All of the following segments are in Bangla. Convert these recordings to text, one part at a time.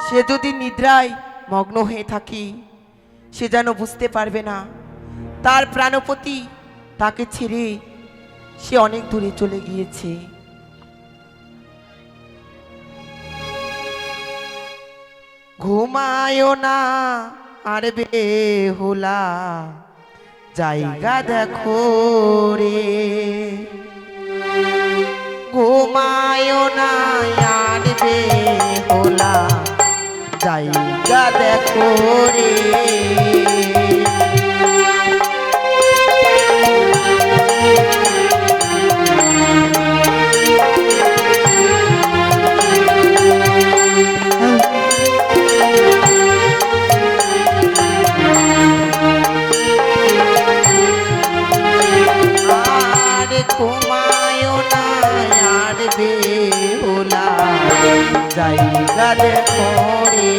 সে যদি নিদ্রায় মগ্ন হয়ে থাকে, সে যেন বুঝতে পারবে না তার প্রাণপতি তাকে ছেড়ে সে অনেক দূরে চলে গিয়েছে। ঘুমায়ও না আর বেহুলা, জায়গা দেখো রে। ঘুমায়ও না আর বেহুলা, জায়গা দেখো রে। জায়গা দেখো রে।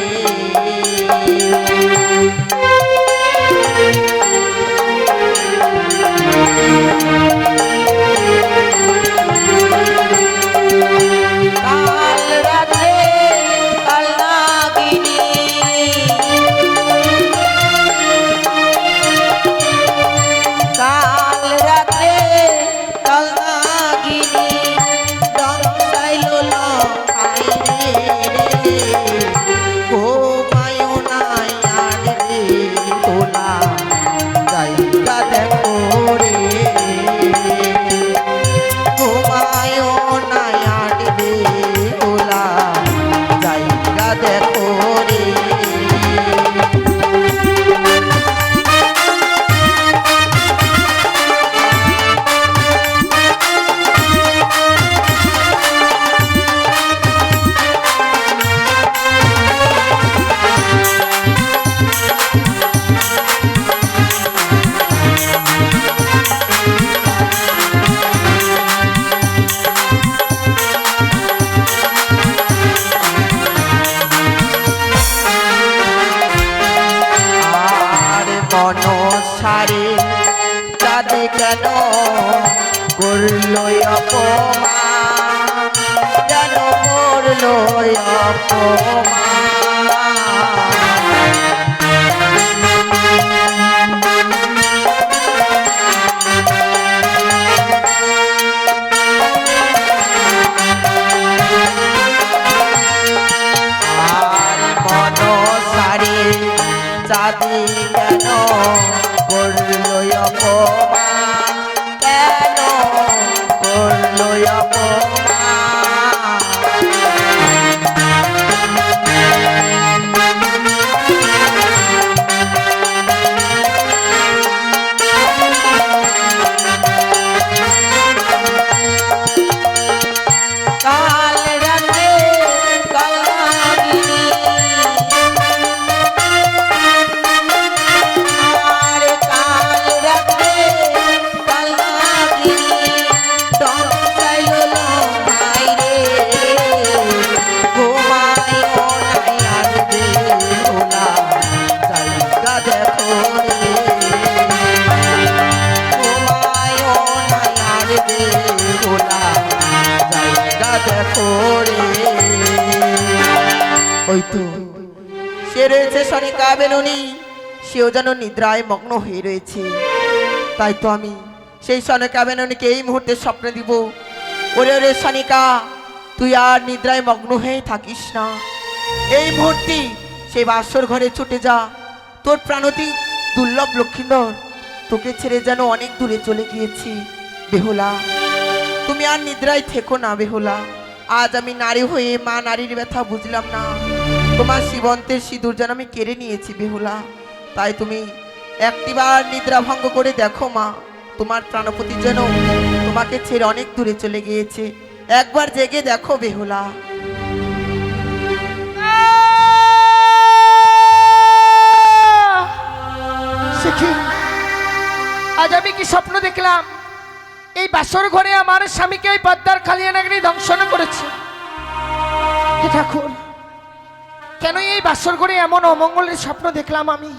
কাল রাত্রে কাল নাগিনী, কাল রাত্রে কাল নাগিনী, রং চাইল জায়গা দেখো রে। ঘুমায়ও না আর বেহুলা, জায়গা দেখো রে। মনসারে চাঁদে কেন করলো অপমান, কেন করলো অপমান। আর মনসারে চাঁদে কেন করলো অপমান, কেন করলো অপমান। কাল রাতে কাল নাগিনী, ওই তো সে রয়েছে সনিকা বেলুনি, সেও যেন নিদ্রায় মগ্ন হয়ে রয়েছে। তাই তো আমি সেই সনিকা বেলুনিকে এই মুহূর্তে স্বপ্ন দিব, ওরে ওরে সনিকা, তুই আর নিদ্রায় মগ্ন হয়ে থাকিস না, এই মুহূর্তে সেই বাসর ঘরে ছুটে যা। তোর প্রাণতি দুর্লভ লক্ষ্মীন্দর তোকে ছেড়ে যেন অনেক দূরে চলে গিয়েছি। বেহুলা, তুমি আর নিদ্রায় থেকো না বেহুলা। আজ আমি নারী হয়ে মা নারীর ব্যথা বুঝলাম না, তোমার জীবন্তের সিঁদুর যেন আমি কেড়ে নিয়েছি বেহুলা। তাই তুমি একটিবার নিদ্রা ভঙ্গ করে দেখো মা, তোমার প্রাণপতি যেন তোমাকে ছেড়ে অনেক দূরে চলে গিয়েছে। একবার জেগে দেখো বেহুলা। আজ আমি কি স্বপ্ন দেখলাম? এই বাসর ঘরে আমার স্বামীকে এই পদ্মার খালিয়া নাগিনী ধ্বংসন করেছে। হে ঠাকুর, কেন এই বাসর ঘরে এমন অমঙ্গলের স্বপ্ন দেখলাম আমি?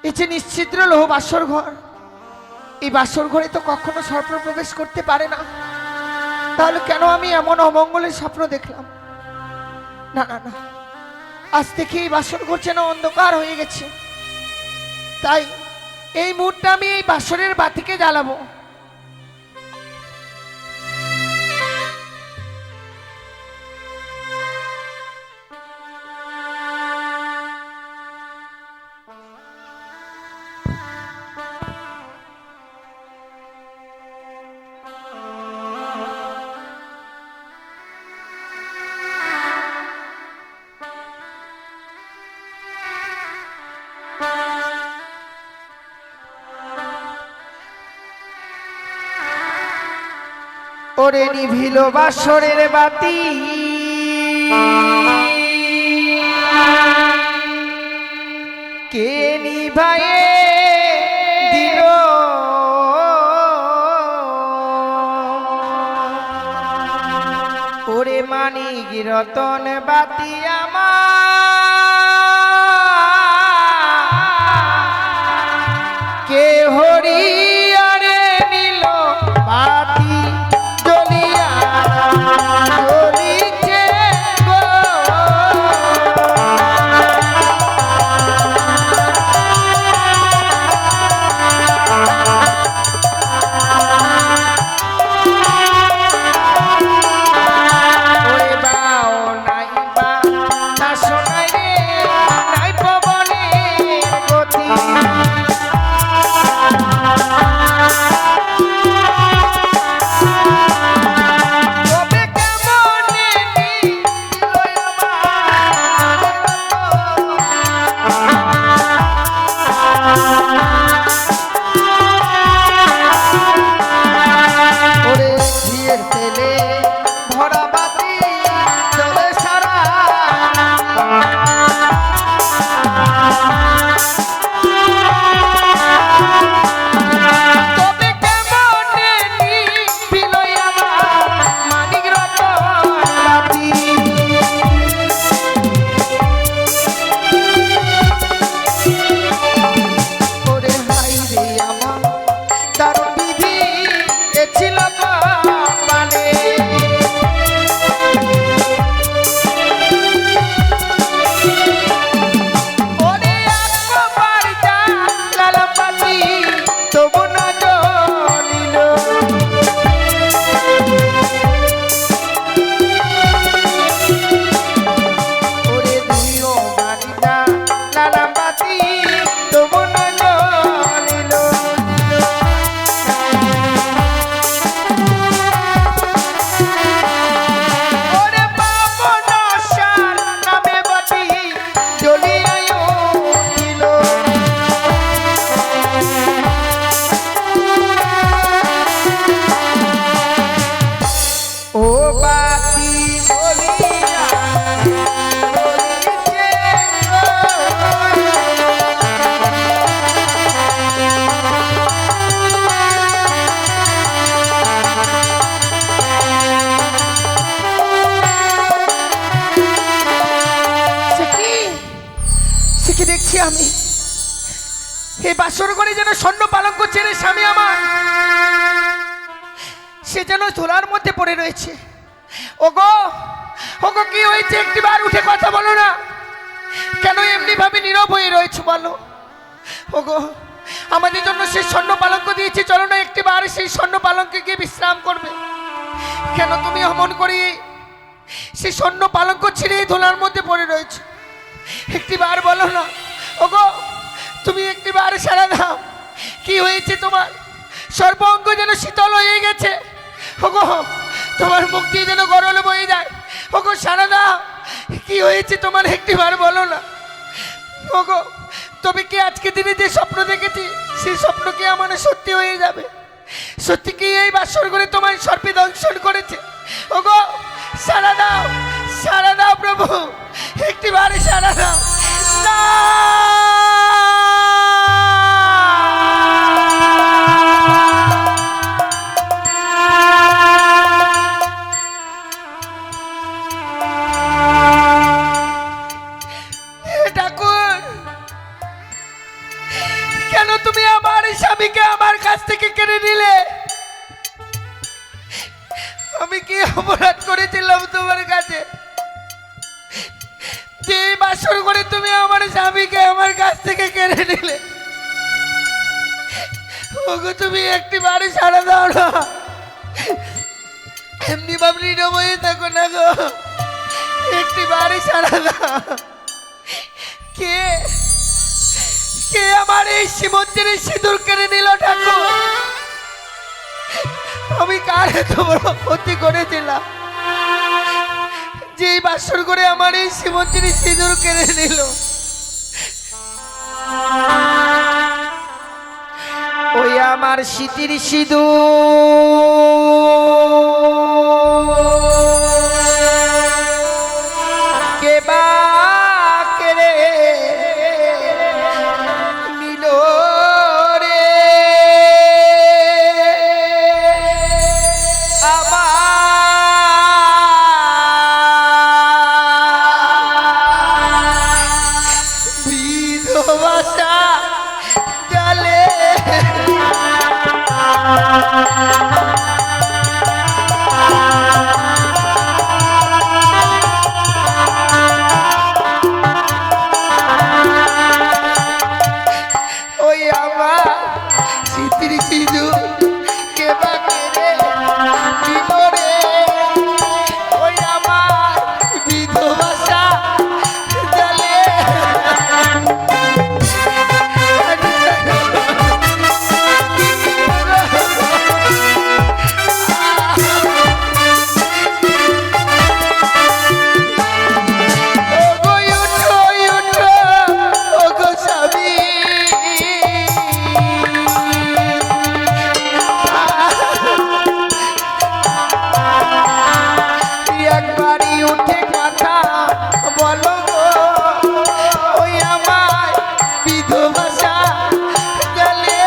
এই যে নিশ্চিদ্র লোহ বাসর ঘর, এই বাসর ঘরে তো কখনো সর্প প্রবেশ করতে পারে না, তাহলে কেন আমি এমন অমঙ্গলের স্বপ্ন দেখলাম? না না না, আজ থেকে এই বাসর ঘর যেন অন্ধকার হয়ে গেছে। তাই এই মুহূর্তে আমি এই বাসরের বাতিকে জ্বালাবো। ওরে নিভিল বাসরের বাতি, কে নিভায়ে দিল, ওরে মানিক রতন বাতি আমার, কে হরিয়ারে নিল বাতি জ্বলিয়া জ্বলিছে গো। ওরে বাও নাই বা না শোনাই রে, নাই পবনের গতি, তবে কেমনে নিল আমার। ওরে ঘিয়ের তেলে ভরা বাতি জ্বলে সারা, তবে কেমনে নিল আমার মানিক রতন বাতি। ওরে হাই রে আমার দারুণ বিধি এ ছিল কপালে, ওরে একবার জ্বালালাম বাতি তবু না জ্বলিল, ওরে দুইও বাড়িটা লালাম বাতি তবু না জ্বলিল। ওরে বামন সার নামে বাতি জ্বলিয়া উঠিল, ও বাতি জ্বলিয়া জ্বলিছে সে কি দেখছি আমি, এই বাসর ঘরে যেন স্বর্ণ পালঙ্ক ছেড়ে স্বামী আমার সে যেন ধুলার মধ্যে পড়ে রয়েছে। ওগো ওগো, কি হয়েছে? একটিবার উঠে কথা বলো না, কেন এমনি ভাবে নীরব হয়ে রয়েছে বলো। ওগো, আমাদের জন্য সেই স্বর্ণ পালঙ্ক দিয়েছি, চলো না একটিবার সেই স্বর্ণ পালঙ্কে গিয়ে বিশ্রাম করবে। কেন তুমি অমন করি সেই স্বর্ণ পালঙ্ক ছিঁড়ে এই ধুলার মধ্যে পড়ে রয়েছে? একটিবার বলো না। ওগো, তুমি একটিবার সারা দাও, কি হয়েছে তোমার? সর্বাঙ্গ যেন শীতল হয়ে গেছে। ওগো, তোমার মুখ দিয়ে যেন গরল বয়ে যায়। ওগো, সারা দাও, কি হয়েছে তোমার? একটিবার বলো না। ওগো, তবে কি আজকে দিনে যে স্বপ্ন দেখেছি সেই স্বপ্ন কি আমার সত্যি হয়ে যাবে? সত্যি কি এই বাসর ঘরে তোমার সর্পে দংশন করেছে? ওগো, সারা দাও প্রভু, একটিবারে সারা দাও না। ঠাকুর, কেন তুমি আমার স্বামীকে আমার কাছ থেকে কেড়ে নিলে? আমি কি অপরাধ করেছিলাম তোমার কাছে? যে বাসর বাসর করে তুমি আমার স্বামীকে আমার কাছ থেকে কেড়ে নিলে। ওগো তুমি একটি বাড়ি ছাড়া দাও না, এমনি বাবলি নবয়ে থাকো না গো, একটি বাড়ি ছাড়া দাও। কে কে আমার এই শ্রীমন্দিরের সিঁদুর কেড়ে নিল ঠাকুর? আমি কার এত বড় ক্ষতি করেছিলাম যে বাসর করে আমার এই শ্রীমন্দিরের সিঁদুর কেড়ে নিল? ওই আমার স্মৃতির সিঁদুর কে বা কেড়ে নিল রে আমার বিধবাসা জালে। ওই আমার স্মৃতির সিঁদুর কে বা কেড়ে নিল রে, ওই আমার বিধবাসা জালে। একবারই উঠে কথা বলো গো, ওই আমার বিধবাসা গেলে।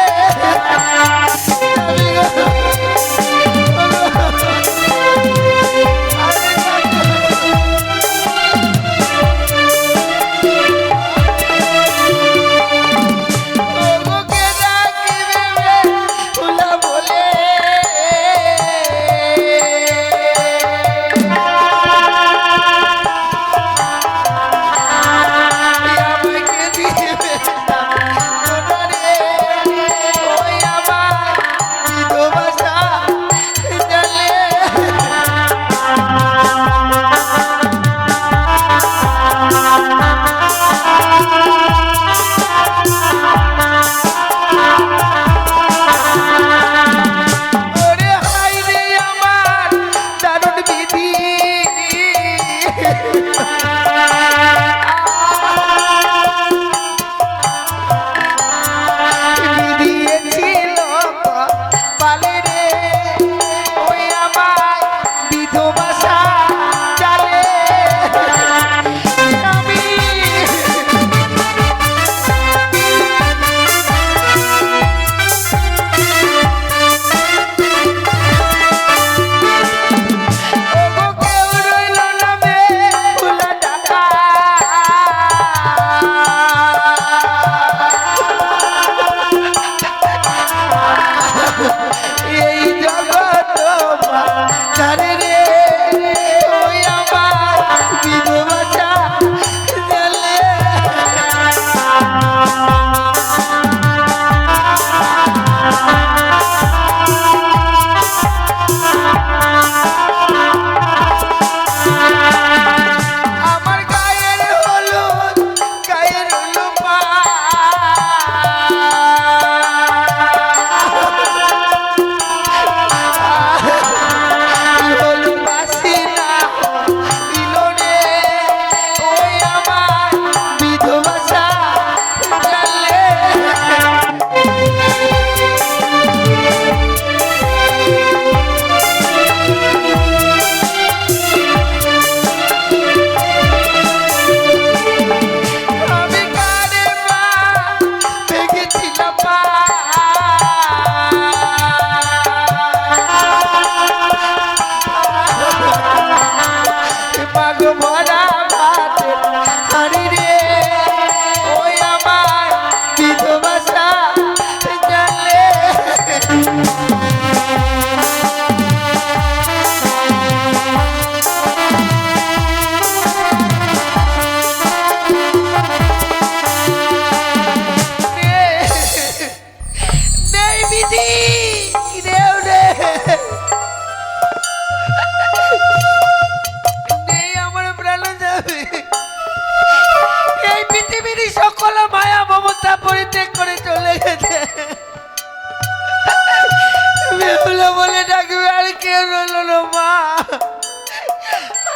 কেউ রইল না মা,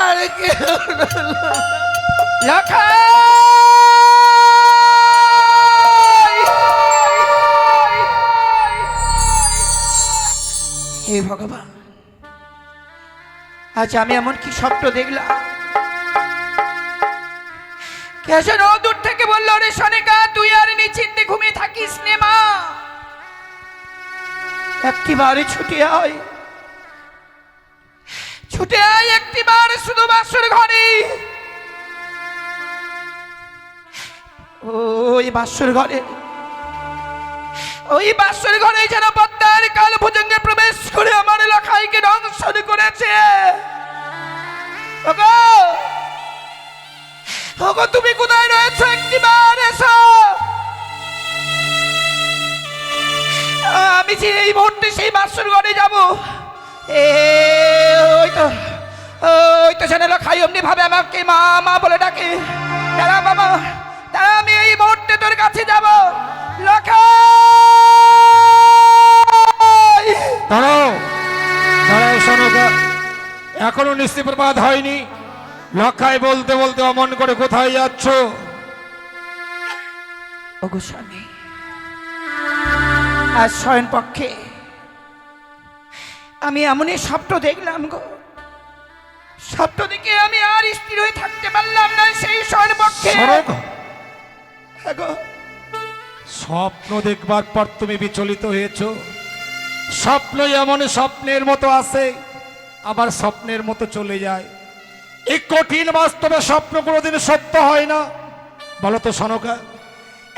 আর কেউ রইল না। লখাই! হে ভগবান, আজ আমি এমন কি স্বপ্ন দেখলাম? কেশব দূর থেকে বলল, রে সনিকা, তুই আর নিশ্চিন্তে ঘুমিয়ে থাকিস নে মা, একটিবারে ছুটে আয়, ছুটে আয় একটিবার শুধু বাসর ঘরে। ওই বাসর ঘরে, ওই বাসর ঘরে যেন পদ্মার কাল ভুজঙ্গে প্রবেশ করে আমার লখাইকে দংশন করেছে। ওগো, ওগো, তুমি কোথায় রয়েছো? একটিবার এসো। আমি যে এই মুহূর্তে সেই বাসর ঘরে যাবো। ওই তো, ওই তো জানালো খাই অমনি ভাবে আমাকে মা মা বলে ডাকে। দাঁড়া বাবা, দাঁড়া, আমি এই মুহূর্তে তোর কাছে যাব। লখাই! দাঁড়াও, দাঁড়াও সনকা, এখনো নিশ্চিতপ্রবাদ হয়নি। লখাই বলতে বলতে অমন করে কোথায় যাচ্ছ? ওগো স্বামী, আজ শয়ন পক্ষে আমি এমনই স্বপ্ন দেখলাম গো, স্বপ্ন দেখে আমি আর স্থির হয়ে থাকতে পারলাম না। সেই শয়ন পক্ষে সনকা, গো, স্বপ্ন দেখবার পর তুমি বিচলিত হয়েছ। স্বপ্ন এমন স্বপ্নের মতো আসে, আবার স্বপ্নের মতো চলে যায়। এই কঠিন বাস্তবে স্বপ্ন কোনোদিন সত্য হয় না। বলো তো সনকা,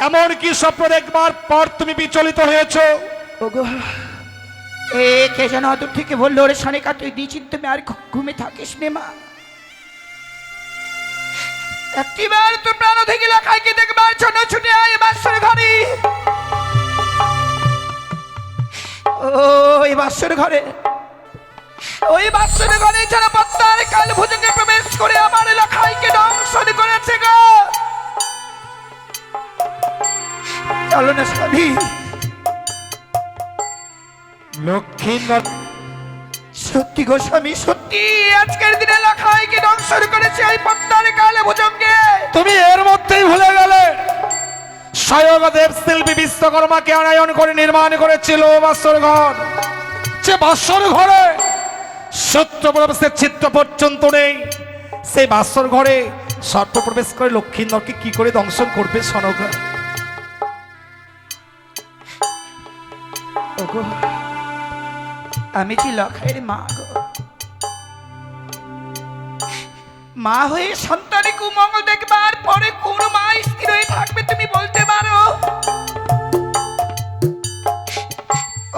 এমন কি স্বপ্ন দেখবার পর তুমি বিচলিত হয়েছ? ওগো, এ কে যেন দূর থেকে বললো, রে সনিকা, তুই দিচিন তুমি আর ঘুমে থাকিস নে মা, একটিবার তোর প্রাণ থেকে লখাইকে দেখবার জন্য ছুটে আয় বাসর ঘরে। ওই বাসর ঘরে, ওই বাসর ঘরে যারা পদ্মার কাল ভুজঙ্গে প্রবেশ করে আমার লখাইকে দংশন করেছে গো। চলো না স্বামী। লক্ষ্মীন্দর, সত্যি গো স্বামী, সত্যি আজকের দিনে লখাইকে দংশন করেছে ওই পদ্মার কাল ভুজঙ্গে। তুমি এর মধ্যেই ভুলে গেলে স্বয়ং দেব শিল্পী বিশ্বকর্মাকে আনায়ন করে নির্মাণ করেছিল বাসর ঘর। যে বাসর ঘরে সত্য প্রবেশের চিত্র পর্যন্ত নেই, সেই বাসর ঘরে সর্প প্রবেশ করে লক্ষ্মীন্দরকে কি করে দংশন করবে সনকা? ওগো, আমি কি লখাইয়ের মা গো, মা হয়ে সন্তানে কুমঙ্গল দেখবার পরে কোন মা স্থির হয়ে থাকবে তুমি বলতে পারো?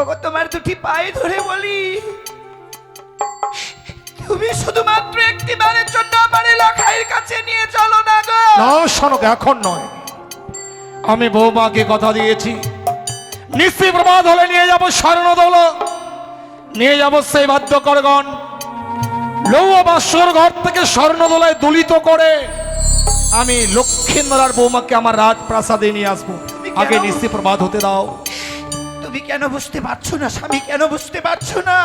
ওগো, তোমার দুটি পায়ে ধরে বলি, তুমি শুধুমাত্র একটি বারের জন্য আমার লখাইয়ের কাছে নিয়ে চলো না গো। না সনকা, এখন নয়। আমি বৌমাকে কথা দিয়েছি, নিশ্চিত প্রমাদ হলে নিয়ে যাব স্বর্ণদৌল, নিয়ে যাব সেই বাদ্যকরগণ, লৌহ বাসর ঘর থেকে স্বর্ণদোলায় দুলিত করে আমি লক্ষ্মীন্দর আর বৌমাকে আমার রাজপ্রাসাদে নিয়ে আসবো। আগে নিশ্চিত প্রবাদ হতে দাও। তুমি কেন বুঝতে পারছো না স্বামী, কেন বুঝতে পারছো না?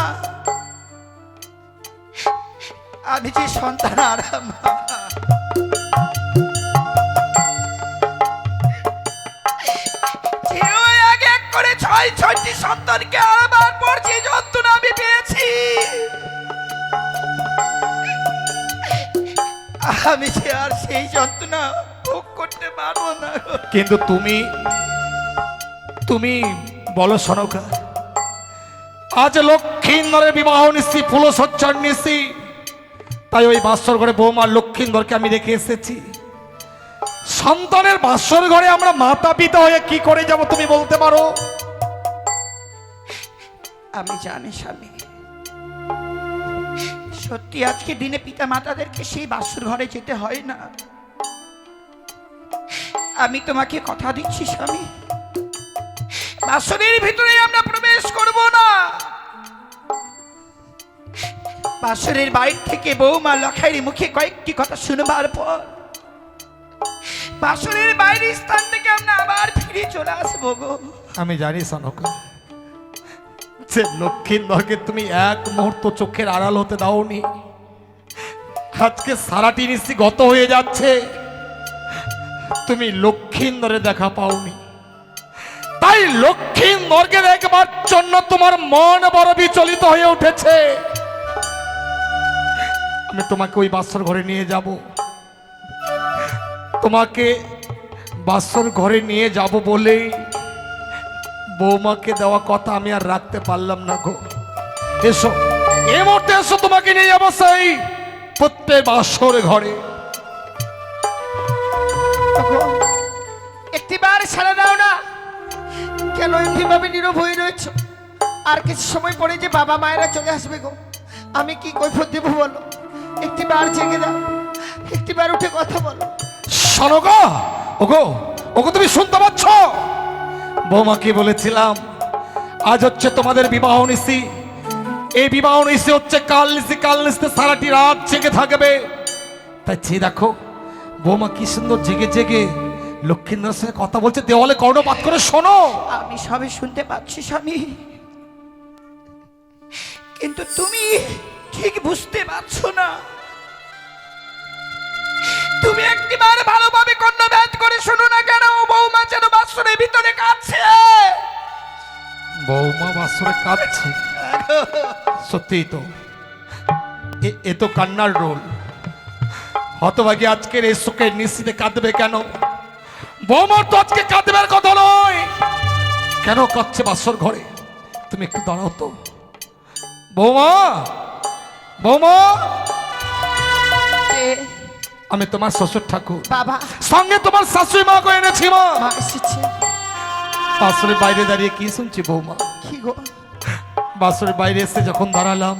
আমি যে সন্তান আর আগে এক করে ছয়টি সন্তানকে আবার পর যে যন্ত্রণা আমি পেয়েছি, আমি যে আর সেই যন্ত্রণা ভোগ করতে পারবো না। কিন্তু তুমি বলো সনকা, আজ লক্ষ্মীন্দরের বিবাহ নিশ্চিত, ফুলসজ্জার নিশ্চিত, তাই ওই বাসর ঘরে বৌমা লক্ষ্মীন্দরকে আমি রেখে এসেছি। সন্তানের বাসর ঘরে আমরা মাতা পিতা হয়ে কি করে যাব তুমি বলতে পারো? আমি জানি স্বামী, সত্যি আজকে দিনে পিতা মাতাদেরকে সেই বাসর ঘরে যেতে হয় না। আমি তোমাকে কথা দিচ্ছি স্বামী, বাসরের ভিতরে আমরা প্রবেশ করব না। বাসরের বাইরে থেকে বৌমা লখাইয়ের মুখে কয়েকটি কথা শুনবার পর বাসরের বাইরের স্থান থেকে আমরা আবার ফিরে চলে আসবো গো। আমি জানি সনকা, যে লক্ষ্মীন্দরকে তুমি এক মুহূর্ত চোখের আড়াল হতে দাওনি, আজকে সারাটি নিশ্চি গত হয়ে যাচ্ছে, তুমি লক্ষ্মীন্দরে দেখা পাওনি। তাই লক্ষ্মীন্দরকে দেখবার জন্য তোমার মন বড় বিচলিত হয়ে উঠেছে। আমি তোমাকে ওই বাসর ঘরে নিয়ে যাব, তোমাকে বাসর ঘরে নিয়ে যাব বলেই বৌমাকে দেওয়া কথা আমি আর রাখতে পারলাম না গো। এসো, এই মুহূর্তে এসো, তোমাকে নিয়ে যাবো সেই প্রত্যেক বাসর ঘরে। একটিবার সাড়া দাও না, কেন এমনিভাবে নীরব হয়ে রয়েছ? আর কিছু সময় পরে যে বাবা মায়েরা চলে আসবে গো, আমি কি কৈফিয়ত দেবো বলো? একটিবার জেগে দাও, একটিবার উঠে কথা বলো। শোনো গো, ওগো ওগো, তুমি শুনতে পাচ্ছ? বৌমাকে বলেছিলাম আজ হচ্ছে তোমাদের বিবাহ নিশি, এই বিবাহ নিশি হচ্ছে কাল নিশি, কাল নিশিতে সারাটি রাত জেগে থাকবে। তাই চেয়ে দেখো বৌমা কি সুন্দর জেগে জেগে লক্ষ্মীন্দরের সঙ্গে কথা বলছে, দেওয়ালে কর্ণপাত করে শোনো। আমি সবে শুনতে পাচ্ছি স্বামী, কিন্তু তুমি ঠিক বুঝতে পারছো না। তুমি একটিবার ভালোভাবে কর্ণপাত করে শোনো না কেন? বৌমা যেন বাসরের ভিতরে কাঁদছে। বৌমা বাসরে কাঁদছে? সত্যিই তো, এ তো কান্নার রোল। হতভাগী আজকের এই শোকের নিশ্চিতে কাঁদবে কেন? বৌমার তো আজকে কাঁদবার কথা নয়, কেন কাঁদছে বাসর ঘরে? তুমি একটু দাঁড়াও তো। বৌমা, বৌমা, আমি তোমার শ্বশুর ঠাকুর, বাবা সঙ্গে তোমার শাশুড়ি মা করে এনেছি। মা মা এসেছে। বাসরের বাইরে দাঁড়িয়ে কি শুনছি বৌমা? কি গো? বাসরের বাইরে এসে যখন দাঁড়ালাম,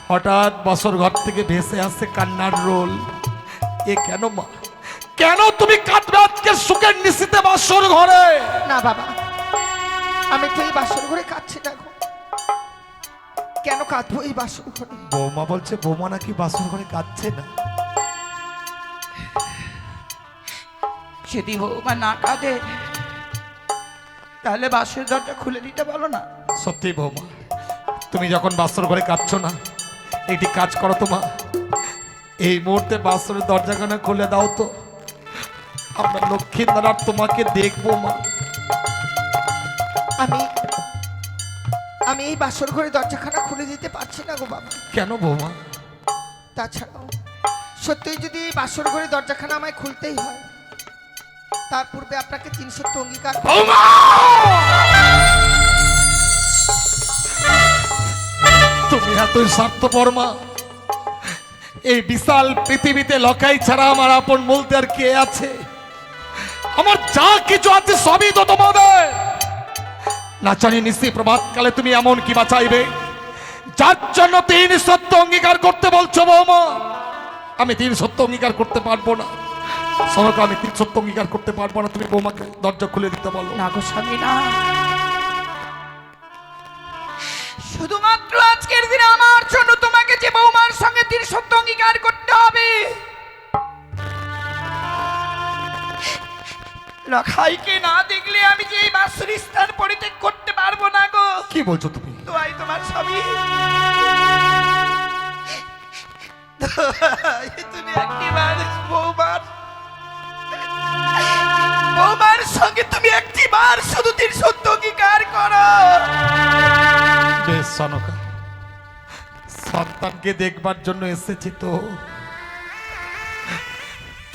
হঠাৎ বাসর ঘর থেকে ভেসে আসছে কান্নার রোল। এ কেন মা, কেন তুমি কাঁদবে আজকে সুখের নিশিতে বাসর ঘরে? না বাবা, আমি তো এই বাসর ঘরে কাঁদছি না গো। কেন কাঁদবো এই বাসর ঘরে? বৌমা বলছে বৌমা নাকি বাসর ঘরে কাঁদছে না। যদি বৌমা না কাঁদে তাহলে বাসের দরজা খুলে দিতে বলো না। সত্যি বৌমা, তুমি যখন বাসর ঘরে কাঁদছো না, একটি কাজ করো তো মা, এই মুহূর্তে বাসরের দরজাখানা খুলে দাও তো, আমরা লক্ষ্মীন্দর আর তোমাকে দেখবো মা। আমি এই বাসর ঘরে দরজাখানা খুলে দিতে পারছি না গো বাবা। কেন বৌমা? তাছাড়াও সত্যিই যদি এই বাসর ঘরে দরজাখানা আমায় খুলতেই হয়, তার পূর্বে আপনাকে 300 অঙ্গীকার। বৌমা, তুমি এতই স্বার্থপর মা, এই বিশাল পৃথিবীতে লকাই ছাড়া আমার আপন বলতে আর কে আছে? আমার যা কিছু আছে সবই তো তোমাদের। না জানি নিশ্চয়ই প্রভাতকালে তুমি এমন কি বাঁচাইবে যার জন্য 300 অঙ্গীকার করতে বলছো বৌমা। আমি 300 অঙ্গীকার করতে পারবো না, সনকা, আমি 300 অঙ্গীকার করতে পারবো না। তুমি বৌমাকে দরজা খুলে দিতে বলো। না গো স্বামী, না। শুধুমাত্র আজকের দিনে আমার জন্য তোমাকে যে বৌমার সঙ্গে 300 অঙ্গীকার করতে হবে, লখাইকে না দেখলে আমি যে এই বাসর স্থান পরিত্যাগ করতে পারবো না গো। কি বলছো তুমি? দোয়াই তোমার স্বামী, তুমি একটিবার বৌমার সঙ্গে তুমি একটিবার শুধু 300 অঙ্গীকার করো। বেশ সনকা, সন্তানকে দেখবার জন্য এসেছি তো,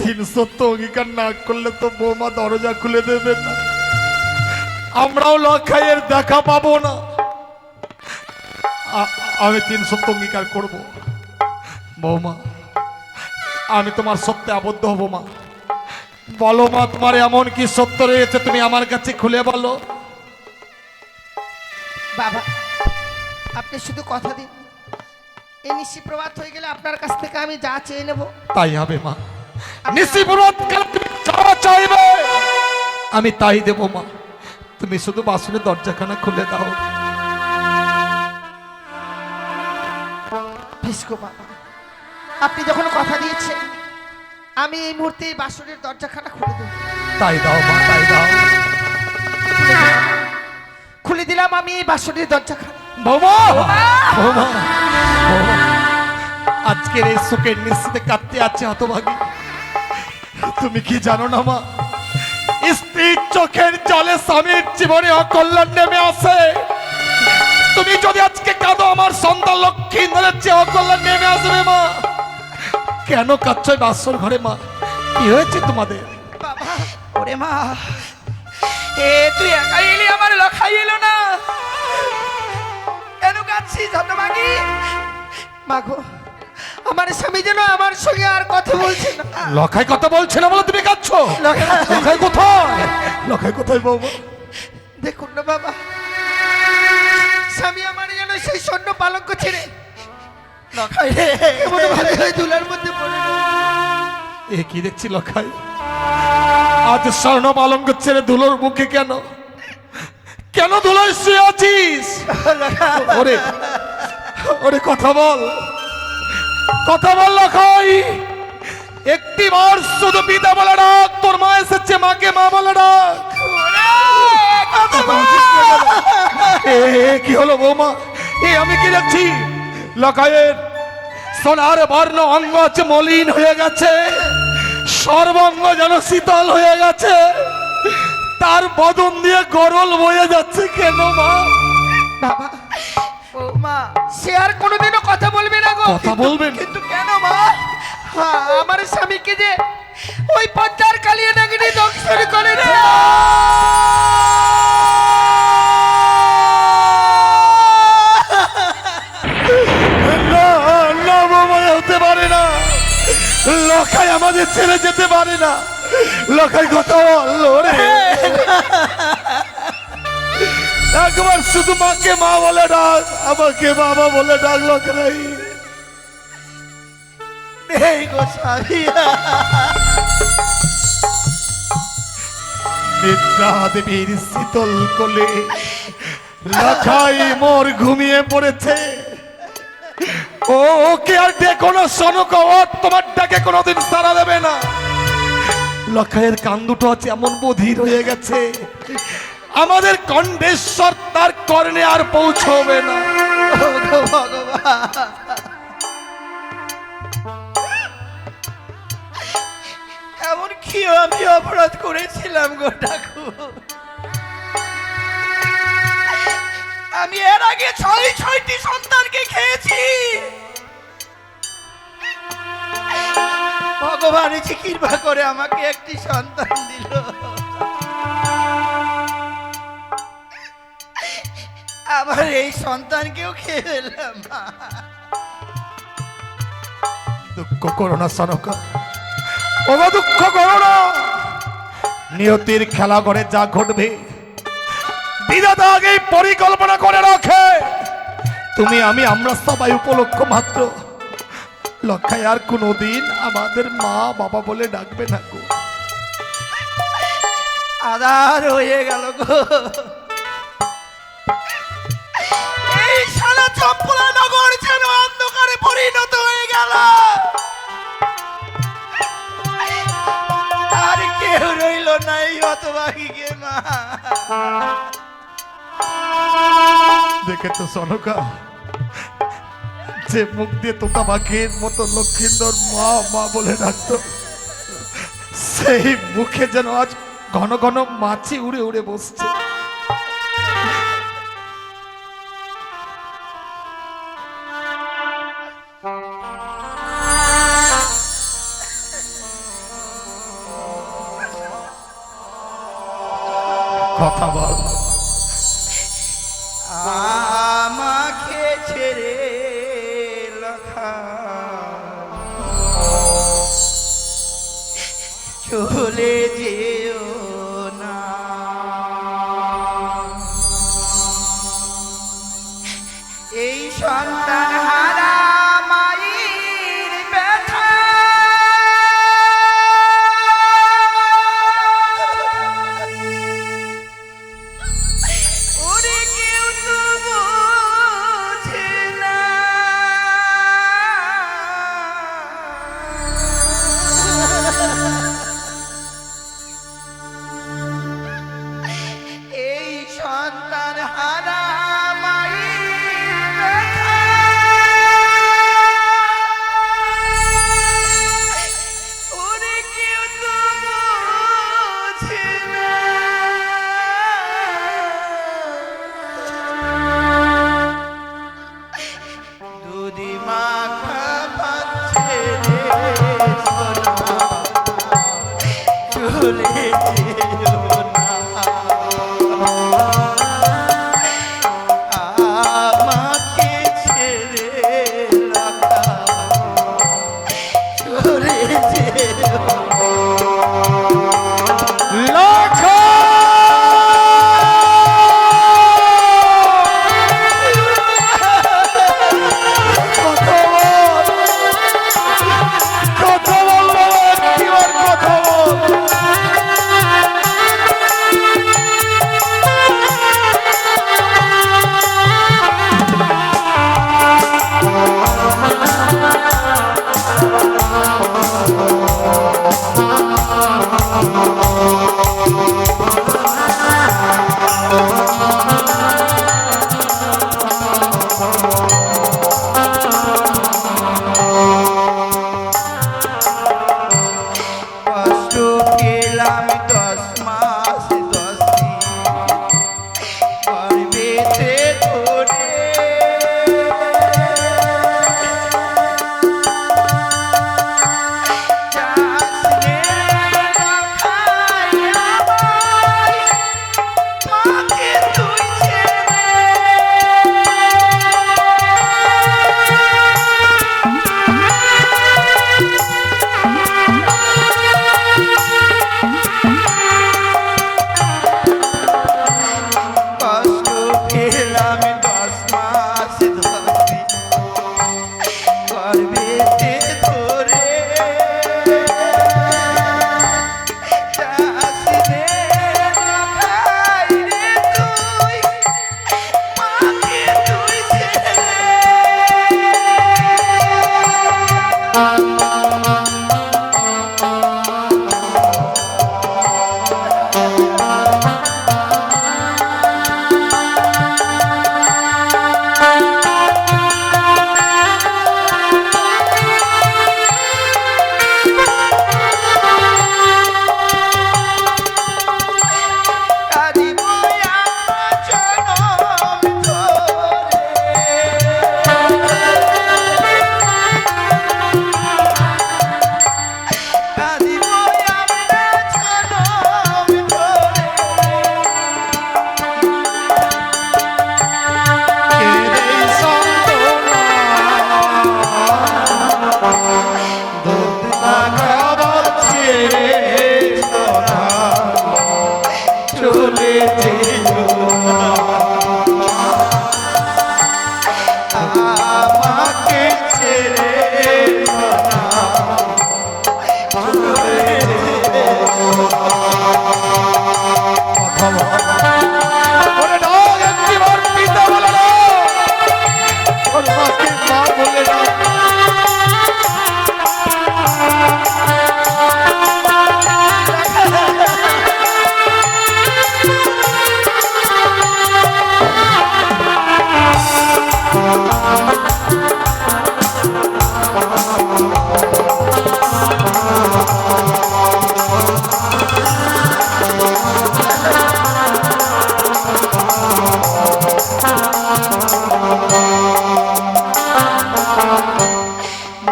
300 অঙ্গীকার না করলে তো বৌমা দরজা খুলে দেবে না, আমরাও লখাইয়ের দেখা পাবো না। আমি 300 অঙ্গীকার করব বৌমা, আমি তোমার সত্যে আবদ্ধ হব মা। বলো মা, তোমার এমন কি সত্য রয়েছে তুমি আমার কাছে খুলে বলো। বাবা, আপনি শুধু কথা দিন, এই নিশি প্রভাত হয়ে গেলে আপনার কাছ থেকে আমি যা চেয়ে নেব তাই হবে মা। নিশি প্রভাত কালে তুমি যা চাইবে আমি তাই দেব মা। তুমি শুধু বাসনের দরজাখানা খুলে দাও। বেশ গো বাবা, আপনি যখন কথা দিয়েছেন আমি এই মুহূর্তে এই বাসনের দরজাখানা খুলে দেব। তাই দাও মা, তাই দাও। খুলে খুলে দিলাম আমি এই বাসনের দরজাখানা। বৌমা বৌমা বৌমা, আজকের এই শোকের নিশ্চিতে কাটতে আছে হতভাগী। তুমি কি জানো না মা, স্ত্রীর চোখের জলে স্বামীর জীবনে অকল্যাণ নেমে আসে। তুমি যদি আজকে কাঁদো, আমার সন্তান লক্ষ্মী ধরে চেয়ে অকল্যাণ নেমে আসবে মা। কেন কাঁদছো এই বাসর ঘরে মা? কি হয়েছে তোমাদের? বাবা, ওরে মা, এ তুই একাই এলি, আমার লখাই এলো না। কেন কাঁদছিস হতভাগী? মাগো, আমার স্বামী যেন আমার সঙ্গে আর কথা বলছে না। লখাই কথা বলছে না বলে তুমি কাঁদছো? লখাই কোথায়? লখাই কোথায় বৌমা? দেখুন না বাবা, স্বামী আমার যেন সেই স্বর্ণ পালঙ্ক ছেড়ে লখাই রে এমন ভাবে ওই দুলার মধ্যে পড়ে রইল। এ কি দেখছি লখাই, আজ স্বর্ণ পালঙ্ক ছেড়ে ধুলোর মুখে কেন? কেন ধুলোয় শুয়ে আছিস? ওরে ওরে কথা বল, কথা বল লখাই। একটি বার শুধু পিতা বলে ডাক, তোর মা এসেছে, মাকে মা বলে ডাক। কি হলো বৌমা? আমি কি দেখছি? লখাইয়ের সোনার বর্ণ অঙ্গ আছে মলিন হয়ে গেছে, সর্বাঙ্গ যেন শীতল হয়ে গেছে, তার বদন দিয়ে গরল বয়ে যাচ্ছে। কেন মা? বাবা, ও মা, সে আর কোনোদিনও কথা বলবে না গো। কথা বলবেন? কিন্তু কেন মা? আমার স্বামীকে যে ওই পদ্মার কালিয়া নাগিনী দংশন করে রে। হতে পারে না, লখাই আমাদের ছেড়ে যেতে পারে না। লখাই কথা বল রে, একবার শুধু মাকে মা বলে ডাক, আমাকে বাবা বলে ডাক। লখাই এই গো স্বামী, নিদ্রা দেবীর শীতল কোলে লখাই মোর ঘুমিয়ে পড়েছে। ও ওকে আর ডেকো না, শোনো, তোমার ডাকে কোনোদিন সাড়া দেবে না। লখাইয়ের কান দুটো আছে এমন বধির হয়ে গেছে, আমাদের কণ্ঠেশ্বর তার কর্ণে আর পৌঁছবে না। এমন কি আমি অপরাধ করেছিলাম গো ঠাকুর? আমি এর আগে ছয়টি সন্তানকে খেয়েছি। ভগবান যে কৃপা করে আমাকে একটি সন্তান দিল। আবার এই সন্তানকেও খেয়ে ফেললাম। দুঃখ করো না সনকা, ওগো দুঃখ করো না। নিয়তির খেলা ঘরে যা ঘটবে বিধাতা আগেই পরিকল্পনা করে রাখে। তুমি আমরা সবাই উপলক্ষ মাত্র। লক্ষায় আর কোনোদিন আমাদের মা বাবা বলে ডাকবে না গো। আধার হয়ে গেল গো, এই সারা চম্পলা নগর যেন অন্ধকারে পরিণত হয়ে গেল। আর কেউ রইল না এই হতভাগীকে মা। দেখে তো সনকা, যে মুখ দিয়ে তোতা পাখির মতো লক্ষিন্দর মা মা বলে ডাকতো, সেই মুখে যেন আজ ঘন ঘন মাছি উড়ে উড়ে বসছে। কথা বল। আমাকে ছেড়ে লখা চলে যেও না, এই সন্তান হারা মায়ের ব্যথা ওরে কেউ তো বোঝে না। পেলাম 10 মাস 10 দিন গর্ভেতে ধরে যাসনে রাখাই আমায় মাকে তুই ছেড়ে কষ্ট পেলাম 10 মাস 10 দিন গর্ভেতে ধরে যাসনে রাখাই রে তুই মাকে তুই ছেড়ে কাঁদিব আমার জনম ধরে কাঁদিব আমরা জনম ধরে কেড়ে সন্তনা দুধ না খাবার ছেড়ে সোনা চলে যেও না। আমাকে ছেড়ে সোনা চলে কথা বল। ওরে ডাক একটিবার পিতা বলে না, ওর মাকে মা বলে না।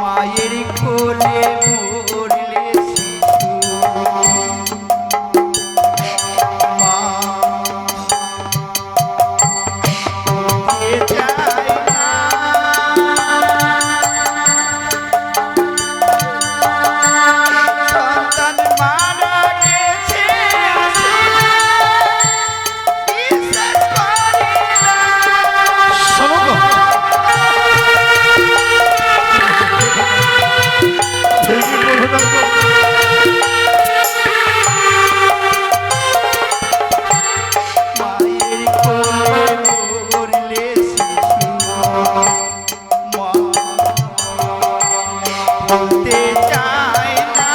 মায়ের কোলে মরলে শিশু মা উঠে যায় না সন্তান মারা গেছে শুনে বিশ্বাস করি না শোনো গো, ভেঙে পড়ো না গো। মায়ের কোলে মরলে শিশু মা বলতে চায় না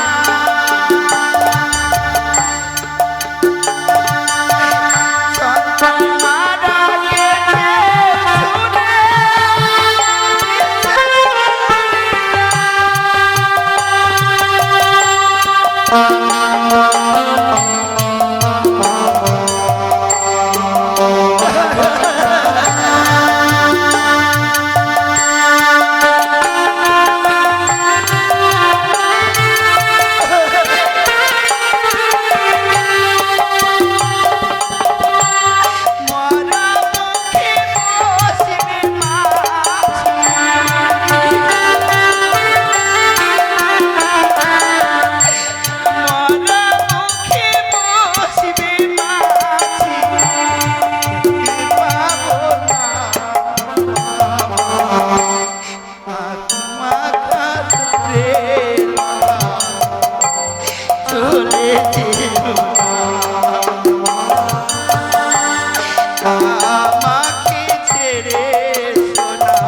সন্তান মারা গেছে শুনে বিশ্বাস মরা মুখে বসবে মাছি মরা মুখে বসবে মাছি দেখতে পাবো না আত্মা কাঁদতে চলে যেও না আমাকে ছেড়ে সোনা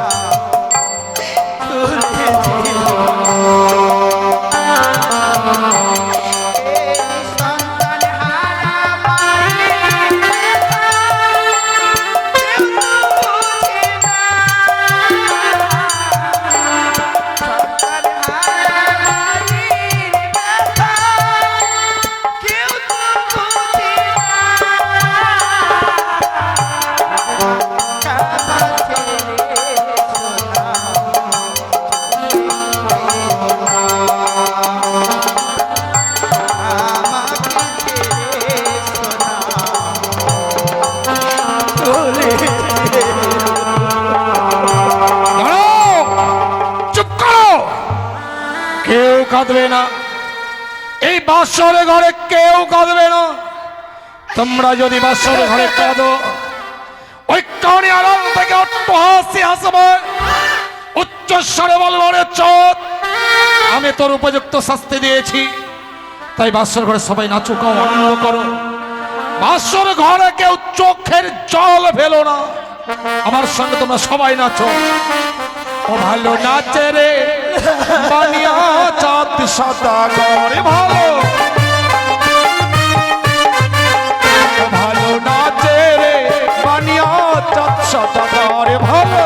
চলে যেও এই সন্তান হারা মায়ের ব্যথা কেউ তো বোঝে না সন্তান হারা মায়ের ব্যথা কাঁদবে না, এই বাসর ঘরে কেউ কাঁদবে না। তোমরা যদি বাসর ঘরে কাঁদো, ওই কানে আড়াল থেকে অট্ট হাসি হাসবে, উচ্চস্বরে বলবো রে চোদ, আমি তোর উপযুক্ত শাস্তি দিয়েছি, তাই বাসর ঘরে সবাই নাচো, খাও, আনন্দ করো। বাসর ঘরে কেউ চোখের জল ফেলো না, আমার সঙ্গে তোমরা সবাই নাচো। ও ভালো নাচে রে বানিয়া চাঁদ সাদা করে ভালো, ও ভালো নাচে রে বানিয়া চাঁদ সাদা করে ভালো।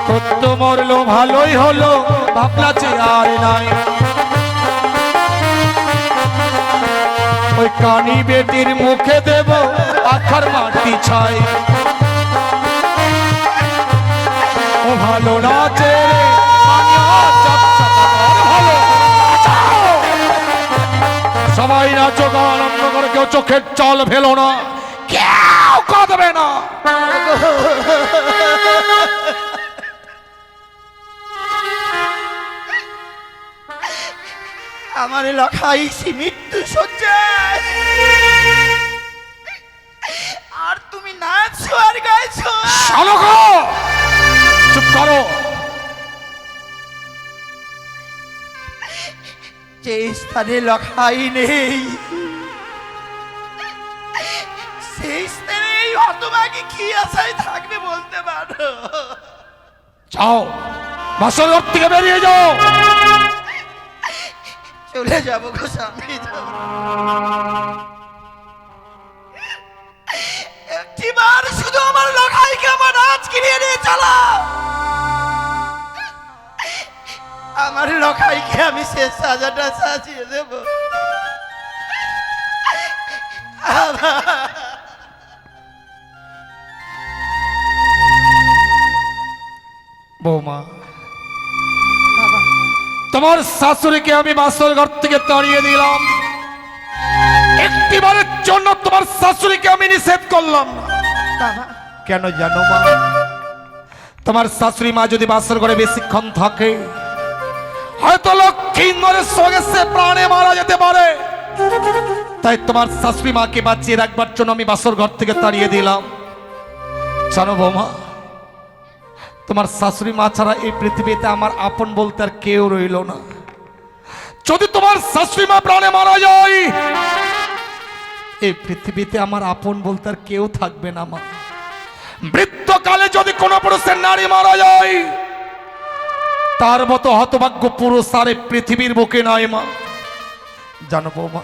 কত মরলো ভালোই হলো, ভাবনা আর নাই। ওই কানি বেটির মুখে দেব আখার মাটি ছাই। ও ভালো নাচে রে বানিয়া চাঁদ সাদা করে ভালো। নাচাও! সবাই নাচো, গাও, আনন্দ করে, কেউ চোখের জল ফেলো না, কেউ কাঁদবে না। আমার লখাইছি মৃত্যু সজ্জায়, আর তুমি নাচছো আর গাইছো। শালক, চুপ করো। যে স্থানে লখাই নেই, সেই স্থানে এই হতভাগী কি আশায় থাকবে বলতে পারো? যাও, বাসর ঘর থেকে বেরিয়ে যাও। চলে যাবো গো স্বামী, একটিবার শুধু আমার লখাইকে আমার নাচ কিনিয়ে নিয়ে চলো। আমার লখাইকে আমি শেষ সাজাটা সাজিয়ে দেব। বৌমা, তোমার শাশুড়িকে আমি বাসর ঘর থেকে তাড়িয়ে দিলাম, একটিবারের জন্য তোমার শাশুড়িকে আমি নিষেধ করলাম না। কেন জানো মা? তোমার শাশুড়ি মা যদি বাসর ঘরে বেশিক্ষণ থাকে, হয়তো লক্ষ্মীন্দরের সঙ্গে সে প্রাণে মারা যেতে পারে, তাই তোমার শাশুড়ি মাকে বাঁচিয়ে রাখবার জন্য আমি বাসর ঘর থেকে তাড়িয়ে দিলাম। জানো বৌমা, তোমার শাশুড়ি মা ছাড়া এই পৃথিবীতে আমার আপন বলতে আর কেউ রইল না। যদি তোমার শাশুড়ি মা প্রাণে মারা যায়, এই পৃথিবীতে আমার আপন বলতে আর কেউ থাকবে না মা। বৃদ্ধকালে যদি কোনো পুরুষের নারী মারা যায়, তার মতো হতভাগ্য পুরুষ আর এই পৃথিবীর বুকে নয় মা। জানো বৌমা,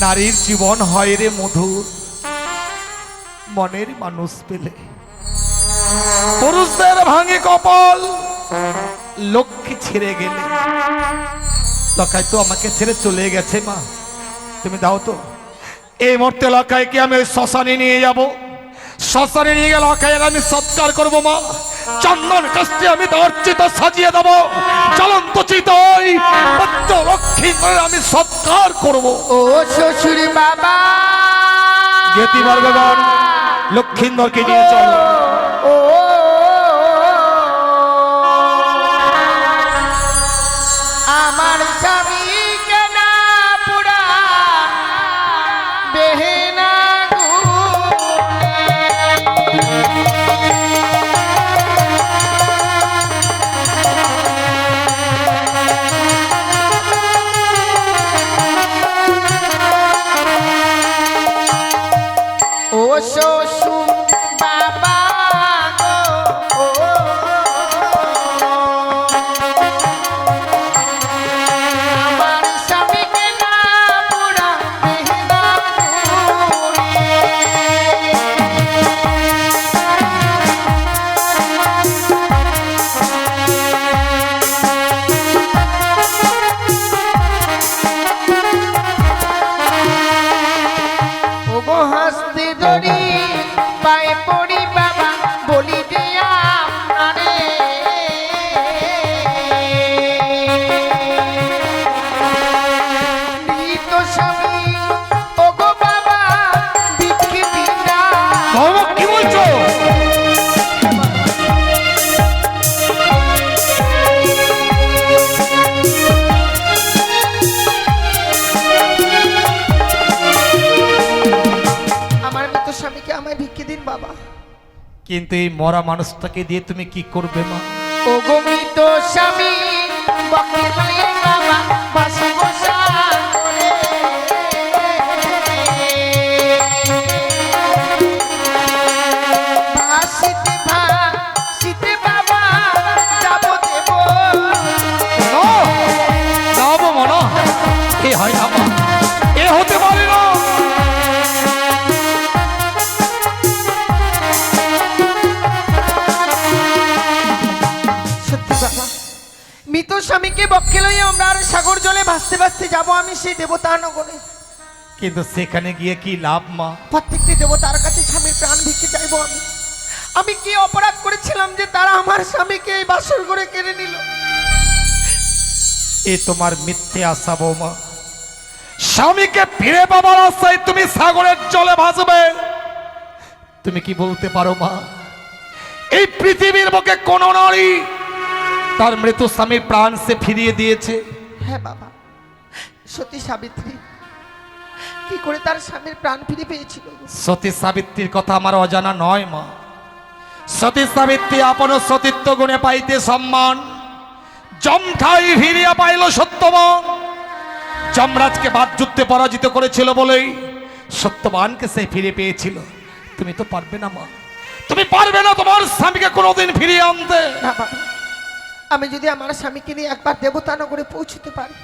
নারীর জীবন হয় রে মধুর, মনের মানুষ পেলে। পুরুষদের ভাঙে কপাল লক্ষ্মী ছেড়ে গেলে। লকাই তো আমাকে ছেড়ে চলে গেছে মা, তুমি দাও তো। এই মুহূর্তে লকাইকে আমি ওই শ্মশানে নিয়ে যাব, শ্মশানে নিয়ে গেলে লকাইয়ের আমি সৎকার করব মা। চন্দন কাস্তে আমি তার চিতা সাজিয়ে দেবো, জ্বলন্ত চিতায় লক্ষ্মী আমি সৎকার করব। ও শ্বশুর বাবা, জ্ঞাতি বর্গগণ, লক্ষ্মীন্দরকে নিয়ে চলো। ও আমার স্বামী কেনা পুরা বেহেনা ও শ্বশুর বাবা, কিন্তু এই মরা মানুষটাকে দিয়ে তুমি কি করবে মা? ও গো মৃত স্বামী বকিলে বাবা বাসি বসা করে ভাসিতে বাবা যাব দেব যাবো মনা, এ হয় না মা, এ হতে পারে না। সত্যি বাবা, মৃত স্বামীকে বক্ষে লইয়া আমরা আর সাগর জলে ভাসতে ভাসতে যাব আমি সেই দেবতা নগরে। কিন্তু সেখানে গিয়ে কি লাভ মা? প্রত্যেকটি দেবতার কাছে স্বামীর প্রাণ ভিক্ষে চাইবো আমি। আমি কি অপরাধ করেছিলাম যে তারা আমার স্বামীকে এই বাসর করে কেড়ে নিল? এ তোমার মিথ্যে আশা বৌমা। স্বামীকে ফিরে পাবার আশায় তুমি সাগরের জলে ভাসবে? তুমি কি বলতে পারো মা, এই পৃথিবীর বুকে কোন নারী তার মৃত স্বামীর প্রাণ সে ফিরিয়ে দিয়েছে? হ্যাঁ বাবা, সতী সাবিত্রী কি করে তার স্বামীর প্রাণ ফিরে পেয়েছিল? সতী সাবিত্রীর কথা আমার অজানা নয় মা। সতী সাবিত্রী আপন সতীত্ব গুণে পাইতে সম্মান, যমঠাই ফিরিয়া পাইল সত্যবান। যমরাজকে বাদযুদ্ধে পরাজিত করেছিল বলেই সত্যবানকে সে ফিরে পেয়েছিল। তুমি তো পারবে না মা, তুমি পারবে না তোমার স্বামীকে কোনোদিন ফিরিয়ে আনতে। না বাবা, আমি যদি আমার স্বামীকে নিয়ে একবার দেবতা নগরে পৌঁছতে পারি,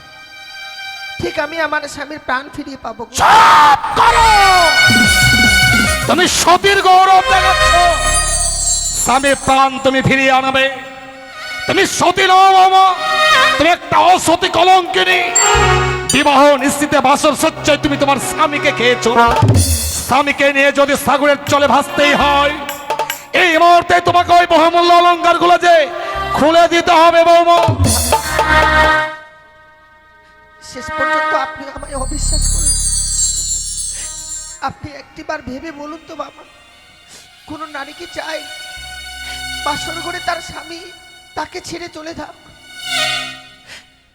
ঠিক আমি আমার স্বামীর প্রাণ ফিরিয়ে পাবো। চুপ করো! তুমি সতীর গৌরব দেখাচ্ছ, স্বামীর প্রাণ তুমি ফিরিয়ে আনবে? তুমি সতী নও বাবা, তুমি একটা অসতী কলঙ্কিনী। বিবাহ নিশ্চিতে বাসর সজ্জায় তুমি তোমার স্বামীকে খেয়েছো। স্বামীকে নিয়ে যদি সাগরের জলে ভাসতেই হয়, এই মুহূর্তে তোমাকে ওই বহুমূল্য অলংকার গুলো যে খুলে দিতে হবে বৌমা। শেষ পর্যন্ত আপনি আমায় অবিশ্বাস করলেন। আপনি একটিবার ভেবে বলুন তো বাবা, কোন নারী কি চায় বাসর ঘরে তার স্বামী তাকে ছেড়ে চলে যাক?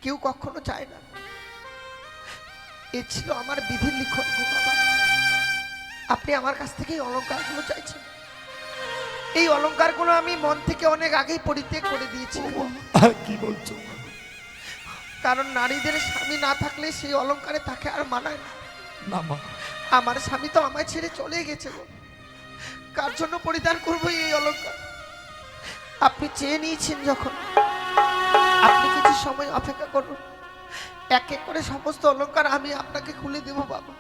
কেউ কখনো চায় না। এ ছিল আমার বিধির লিখন গো বাবা। আপনি আমার কাছ থেকে এই অলংকারগুলো চাইছেন। এই অলংকারগুলো আমি মন থেকে অনেক আগেই পরিত্যাগ করে দিয়েছি। কি বলছো? কারণ নারীদের স্বামী না থাকলে সেই অলংকারে তাকে আর মানায় না। না মা, আমার স্বামী তো আমায় ছেড়ে চলে গেছে গো। কার জন্য পরিধান করবো এই অলংকার? আপনি চেয়ে নিয়েছেন যখন, আপনি কিছু সময় অপেক্ষা করুন। এক এক করে সমস্ত অলংকার আমি আপনাকে খুলে দেব বাবা।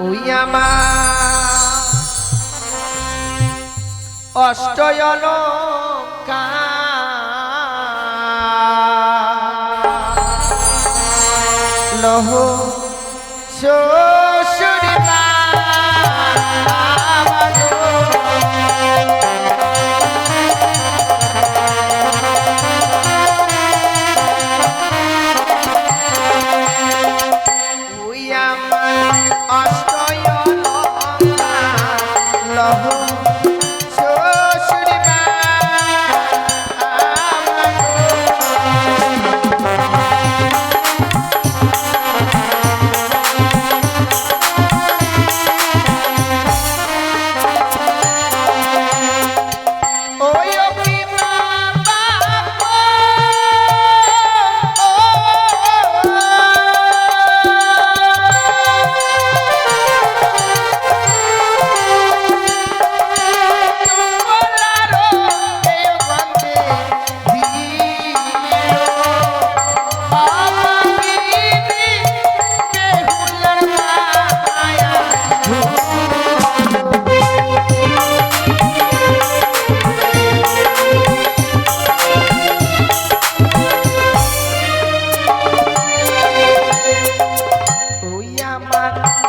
ওই আমার অষ্টয় অলংকার লহ শ্বশুরি ওই আমার অষ্টয় অলংকার লহ শ্বশুরি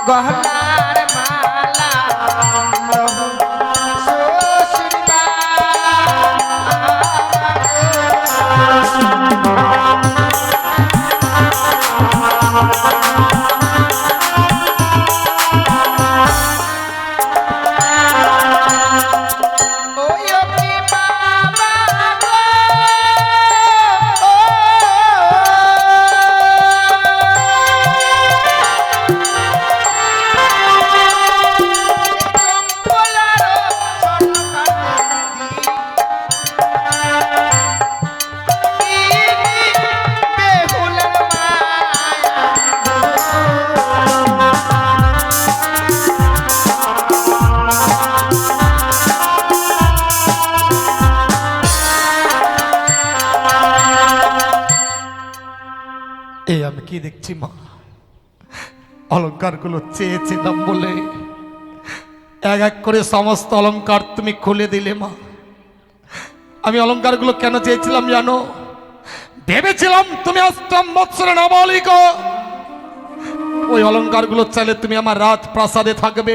গহনার মালা শ্বশুর দেখছি মা, অলংকারগুলো চেয়েছিলাম বলে এক এক করে সমস্ত অলংকার তুমি খুলে দিলে মা। আমি অলংকারগুলো কেন চেয়েছিলাম জানো? ভেবেছিলাম তুমি অষ্টম বৎসরে নাবালিকা, ওই অলংকারগুলো চাইলে তুমি আমার রাজ প্রাসাদে থাকবে,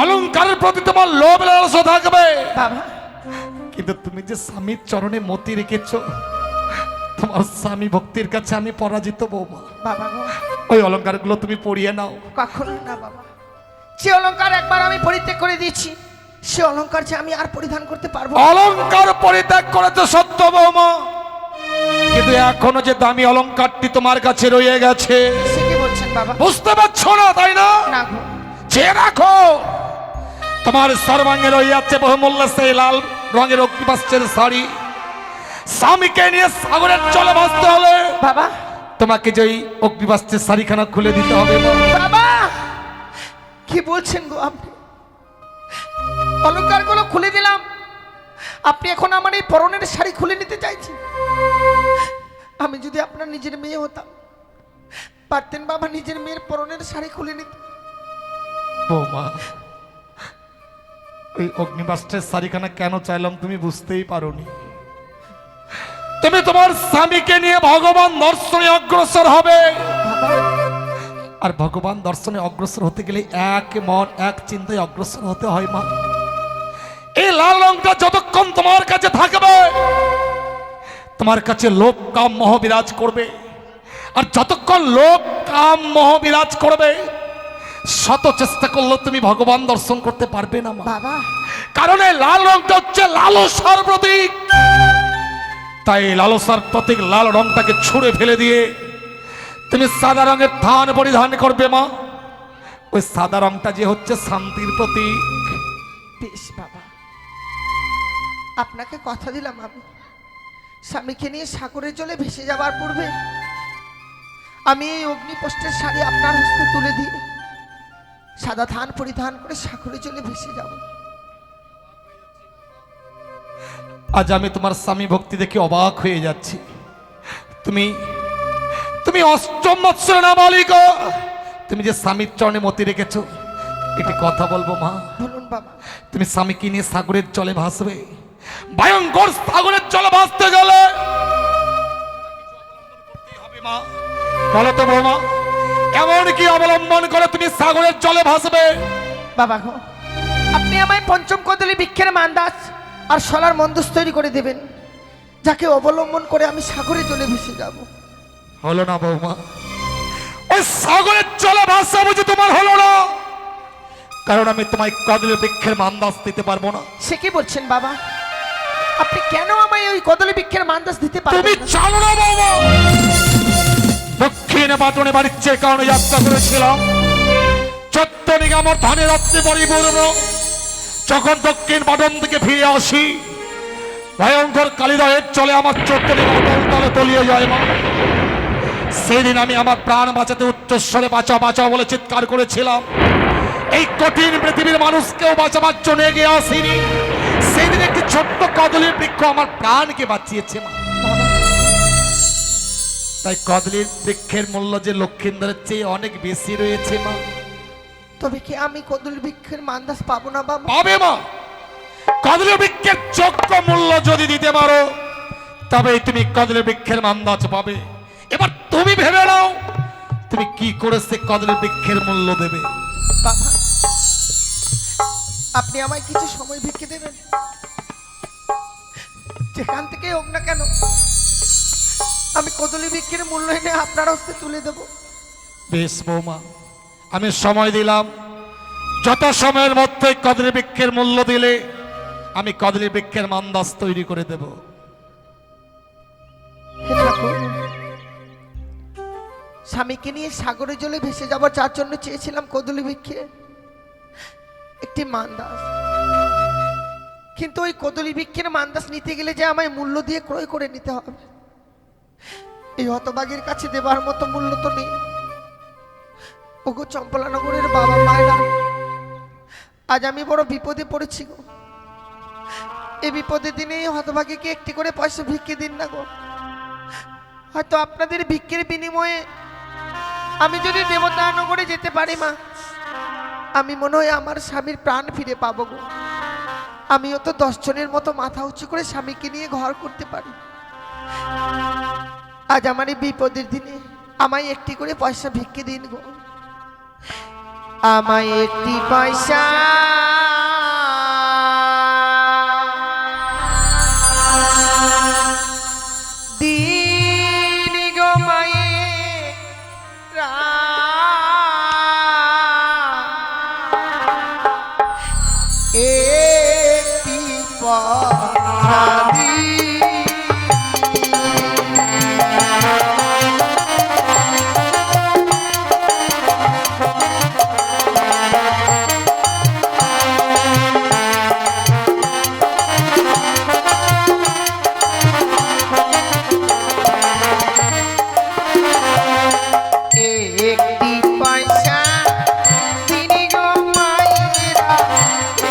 অলংকারের প্রতি তোমার লোভ লালসা থাকবে। বাবা, কিন্তু তুমি যে স্বামীর চরণে মতি রেখেছো, তোমার স্বামী ভক্তির কাছে আমি পরাজিত বৌমা। বাবা গো, ওই অলংকারগুলো তুমি পরিয়ে নাও। কখনো না বাবা, যে অলংকার একবার আমি পরিত্যাগ করে দিয়েছি, সে অলংকার যে আমি আর পরিধান করতে পারবো না। অলংকার পরিত্যাগ করেছো সত্য বৌমা, কিন্তু এখনো যে দামি অলংকারটি তোমার কাছে রয়ে গেছে, সে কি বলছেন বাবা? বুঝতে পারছো না তাই না? না গো, যে রাখো, তোমার সর্বাঙ্গে রইয়াছে বহুমূল্য সেই লাল রঙের অগ্নিবাস্ত্রের শাড়ি। স্বামীকে নিয়ে সাগরের জলে ভাসতে হলে বাবা, তোমাকে যে ওই অগ্নিবাস্ত্রের শাড়িখানা খুলে দিতে হবে মা। বাবা কি বলছেন গো আপনি? অলংকার গুলো খুলে দিলাম, আপনি এখন আমার এই পরনের শাড়ি খুলে নিতে চাইছেন? আমি যদি আপনার নিজের মেয়ে হতাম, পারতেন বাবা নিজের মেয়ের পরনের শাড়ি খুলে নিতে? বৌমা, ওই অগ্নিবাস্ত্রের শাড়িখানা কেন চাইলাম তুমি বুঝতেই পারোনি। তুমি তোমার স্বামীকে নিয়ে ভগবান দর্শনে অগ্রসর হবে, আর ভগবান দর্শনে অগ্রসর হতে গেলে এক মন এক চিন্তায় অগ্রসর হতে হয় মা। এই লাল রংটা যতক্ষণ তোমার কাছে থাকবে, তোমার কাছে লোভ কাম মোহ বিরাজ করবে, আর যতক্ষণ লোভ কাম মোহ বিরাজ করবে, শত চেষ্টা করলেও তুমি ভগবান দর্শন করতে পারবে না মা। বাবা, কারণ এই লাল রংটা হচ্ছে লালসার প্রতীক। তাই এই লালসার প্রতীক লাল রংটাকে ছুঁড়ে ফেলে দিয়ে তুমি সাদা রঙের থান পরিধান করবে মা। ওই সাদা রংটা যে হচ্ছে শান্তির প্রতীক। বেশ বাবা, আপনাকে কথা দিলাম, আমি স্বামীকে নিয়ে সাগরের জলে ভেসে যাবার পূর্বে আমি এই অগ্নিপোষ্টের শাড়ি আপনার হস্তে তুলে দিয়ে সাদা থান পরিধান করে সাগরের জলে ভেসে যাব। আজ আমি তোমার স্বামী ভক্তি দেখে অবাক হয়ে যাচ্ছি। তুমি তুমি অষ্টম বৎসরে নাবালিকা, তুমি যে স্বামীর চরণে মতি রেখেছো, একটি কথা বলবো মা। বলুন বাবা। তুমি স্বামীকে নিয়ে সাগরের জলে ভাসবে, ভয়ঙ্কর সাগরের জলে ভাসতে গেলে বলো তো বৌমা, এমন কি অবলম্বন করে তুমি সাগরের জলে ভাসবে? বাবা গো, আপনি আমায় পঞ্চম কদলী বৃক্ষের মান্দাস আর শলার মন্দস তৈরি করে দেবেন, যাকে অবলম্বন করে আমি সাগরে জলে ভেসে যাব। হলো না বৌমা, ওই সাগরের জলে ভাসা বুঝি তোমার হলো না, কারণ আমি তোমায় কদলী বৃক্ষের মান্দাস দিতে পারবো না। সে কি বলছেন বাবা? আপনি কেন আমায় ওই কদলী বৃক্ষের মান্দাস দিতে তুমি পারবেন না? জানো না বৌমা, দক্ষিণে বাটনে বাড়ির চেয়ে কারণে যাত্রা করেছিলাম, চোদ্দ নিগামর ধানের রত্নে পরিপূর্ণ। যখন দক্ষিণ বাটন থেকে ফিরে আসি, ভয়ঙ্কর কালিদয়ের চলে আমার 14 নিগামর তলে তলিয়ে যায় মা। সেদিন আমি আমার প্রাণ বাঁচাতে উচ্চস্বরে বাঁচাও বাঁচাও বলে চিৎকার করেছিলাম। এই কঠিন পৃথিবীর মানুষকেও বাঁচাবার জন্য এগিয়ে আসিনি। সেদিন একটি ছোট্ট কদলীর বৃক্ষ আমার প্রাণকে বাঁচিয়েছে মা। তাই কদলীর বৃক্ষের মূল্য যে লক্ষিন্দরের চেয়ে অনেক বেশি রয়েছে মা। তবে কি আমি কদলী বৃক্ষের মান্দাস পাবো না বাবা? পাবে মা, কদলীর বৃক্ষের যোগ্য মূল্য যদি দিতে পারো, তবে তুমি কদলীর বৃক্ষের মান্দাজ পাবে। এবার তুমি ভেবে নাও, তুমি কি করে সে কদলীর বৃক্ষের মূল্য দেবে। বাবা, আপনি আমায় কিছু সময় ভিক্ষে দেবেন, যেখান থেকে হোক না কেন আমি কদলী বৃক্ষের মূল্য এনে আপনার হস্তে তুলে দেব। বেশ বৌমা, আমি সময় দিলাম, যত সময়ের মধ্যে কদলী বৃক্ষের মূল্য দিলে আমি কদলী বৃক্ষের মান্দাজ তৈরি করে দেব। হে ঠাকুর, স্বামীকে নিয়ে সাগরের জলে ভেসে যাবার যার জন্য চেয়েছিলাম কদলী বৃক্ষে একটি মান্দাস, কিন্তু ওই কদলী বৃক্ষের মান্দাস নিতে গেলে যে আমায় মূল্য দিয়ে ক্রয় করে নিতে হবে। এই হতভাগীর কাছে দেবার মতো মূল্য তো নেই। ওগো চম্পলানগরের বাবা মায়েরা, আজ আমি বড় বিপদে পড়েছি গো। এই বিপদের দিনে হতভাগীকে একটি করে পয়সা ভিক্ষে দিন না গো। হয়তো আপনাদের ভিক্ষের বিনিময়ে আমি যদি দেবতা নগরে যেতে পারি মা, আমি মনে হয় আমার স্বামীর প্রাণ ফিরে পাবো গো। আমিও তো 10 জনের মতো মাথা উঁচু করে স্বামীকে নিয়ে ঘর করতে পারি। আজ আমার এই বিপদের দিনে আমায় একটি করে পয়সা ভিক্ষে দিন গো, আমায় একটি পয়সা দিন গো মায়েরা, একটি পয়সা দিন। একটি পয়সা দিন গো মায়েরা,